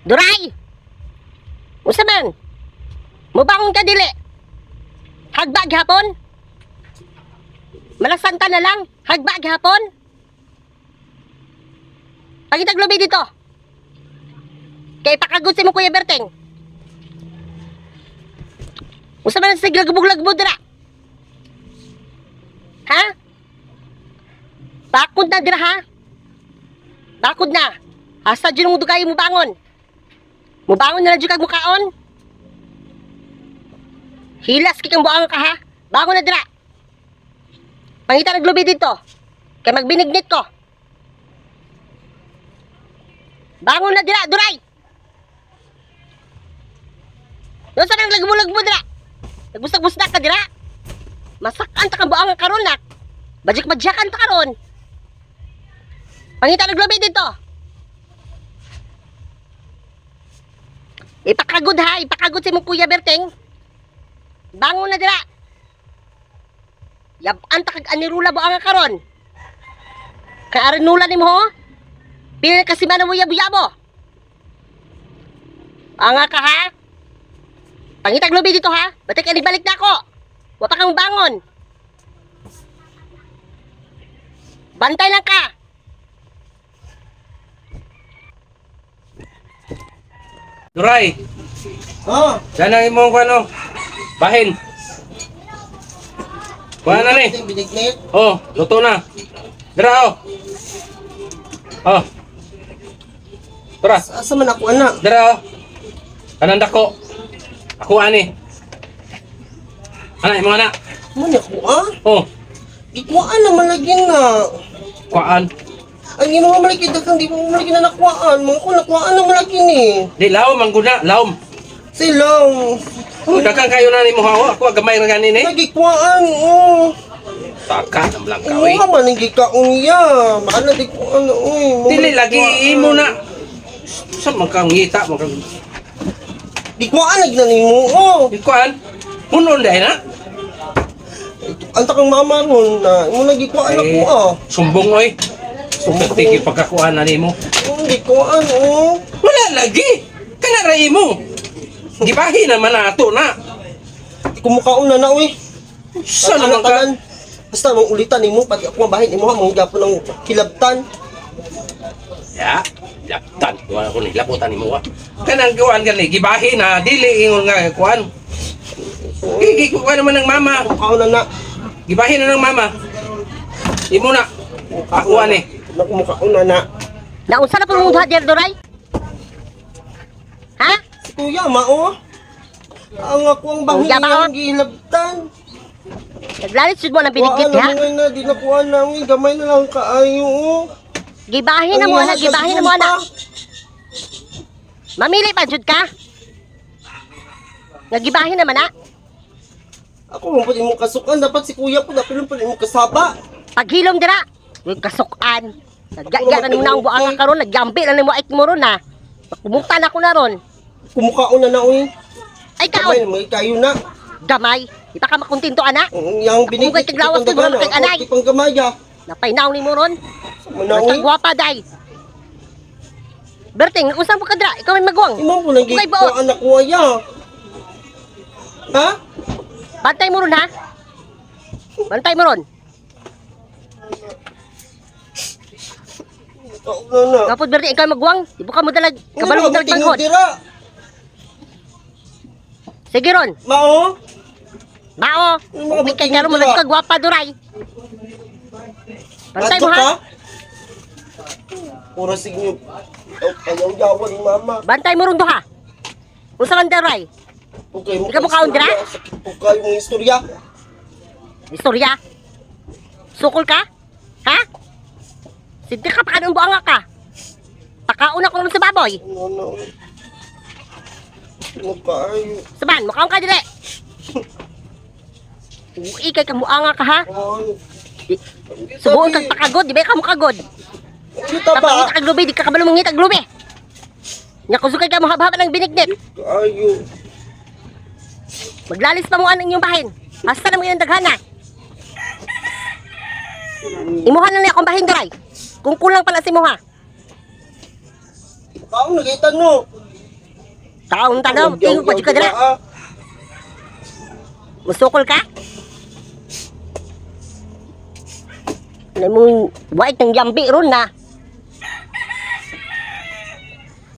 Duray! Usa man? Mubangon ka dili. Hagbag hapon? Malasanta na lang. Hagbag hapon? Pagitag lubi dito. Kay pakagod si mo Kuya Berteng. Usa man sa lagbog-lagbog dira? Ha? Bakod na dira ha? Bakod na. Asa dyan mo dugay mo bangon? Mubangon na lang dyan kag mukaon? Hilas kikang buang ka ha? Bangon na dira. Pangita naglubi dito. Kaya magbinignit ko. Bangon na dira, Duray. Doon sa nang lagbo-lagbo dira. Nagbusag-busag ka dira. Masakan ta kang buang karon nak. Bajik-bajakan ta karon. Pangita naglubi dito. Ipakagod ha, ipakagod si mong Kuya Berteng. Bangon na dira. Yab-an ta kag anirula buang karon. Kay arinula nimo ho. Pili kasi man mo yabo-yabo. Anga ka ha? Pangitag lubi dito ha. Batik balik na ako. Wa pa kang bangon. Bantay lang ka. Duray, Oh, dyan ang imong ano, bahin. Kuha na ni. binignit. Oh, luto na. Dira oh. Oh. Tara, Asa man ako anak? dira oh. Kanang dako. Ako ani. Ana imong anak. Man ako ah? Oh, Ikuan naman lagi na. kuan. Ang imo mo malaki dagang di mo malaki na nakuhaan. Mga ko nakuhaan naman lagi ni. Di laom ang guna, laom. Silang. Dakan kayo na nimo ha. Ako gamay ra gani ni. Lagi kuhaan oh. Taka nang lang Ano kawi. ka man ang gikaon niya? Maana di ko ano uy. Dili lagi imo na. Sa magkang ngita, magkang Di kuhaan nagnanin mo oh. kuan. Munon dai na. Anta kang mama ron na. Imo lagi kuhaan ako ah. Sumbong oy. Tigi pagkakuan na nimo. Di kuhaan oh. Wala lagi. Kana ra imo. Gibahi naman ato na. Di ko mukaon na uy. Sa naman ka? Basta mong ulitan nimo pati ako bahin nimo ha mong gyapon ng kilabtan. Ya, laptan. Wala ko ni laputan nimo wa. Kanang kuan gani gibahi na dili ingon nga kuan. Gigi kuan naman ng mama. Mukaon na na. Gibahi na ng mama. Imo na. Ako ani. Mukaon na na. Naunsa na pang mudha diyan, Duray? Ha? Si Kuya mao. Ang ako ang bahin Kuya, mao? ng gilabtan. Naglalit sud mo ng binigit Wala ha? naman na di na kuha namin gamay na lang kaayo. Oh. Gibahin na mo na, gibahin na mo na. Mamili pa jud ka? Nagibahin naman na. Ako mo pwede mo kasukan dapat si Kuya po dapat lang pwede mo kasaba. Paghilom dira. Huwag kasukan. Nagyaya na nimo na ang buang karon, nagyambi na nimo ay mo ron na. Kumutan ako na ron. Kumukaon na na uy. Ay Gamay kaon, may kayo na. gamay. Di pa ka makuntinto ana. Yang binigit kay Glawas, kitang siguro dagana, kay anay. ako tipang gamaya. Napaynaw nimo ron. Muna Basta uy. gwapa day. Berting, usang po ka dira, ikaw ay magwang. Imo po nang Okay, gikuha baot. anak ko aya. Ha? Bantay mo ron ha. Bantay mo ron. Kauna na. Kapod berting, ikaw ay magwang. Di ka mo dalag, kabalo mo dalag tingog banghod. dira. Sige ron. Mao. Mao, Yung mga may kay buting karon mo dira. na ka gwapa duray. Bantay mo Adto ha. ka? Puro signyo. Ayaw yawan ni mama. Bantay mo ron duha. Unsa man duray? Okay, Di ka mo kaon dira? Sakit po kayo ng istorya. Istorya. Sukol ka? Ha? Sinti ka pa kanong buanga ka. Pakauna ko naman sa baboy. Ano. Ano kayo? Saban, mukhaon ka dili. Uy, kay kamuanga ka ha. Ay. Subuon kag pakagod, di ba ka mo kagod? Kita ba? Kapangita kag lubi, di ka kabalo mong ngitag lubi. Nya kusukay ka mo haba ng binignit. Kayo. Maglalis pa mo ang inyong bahin. Hasta na mo yung daghana. Imuha na niya akong bahin garay. Kung kulang pala si Moha. Kaon, nakita no. Taong tanong, tingog pa ka dira. ah. Musukol ka? Ano mong white ng yambi ron na.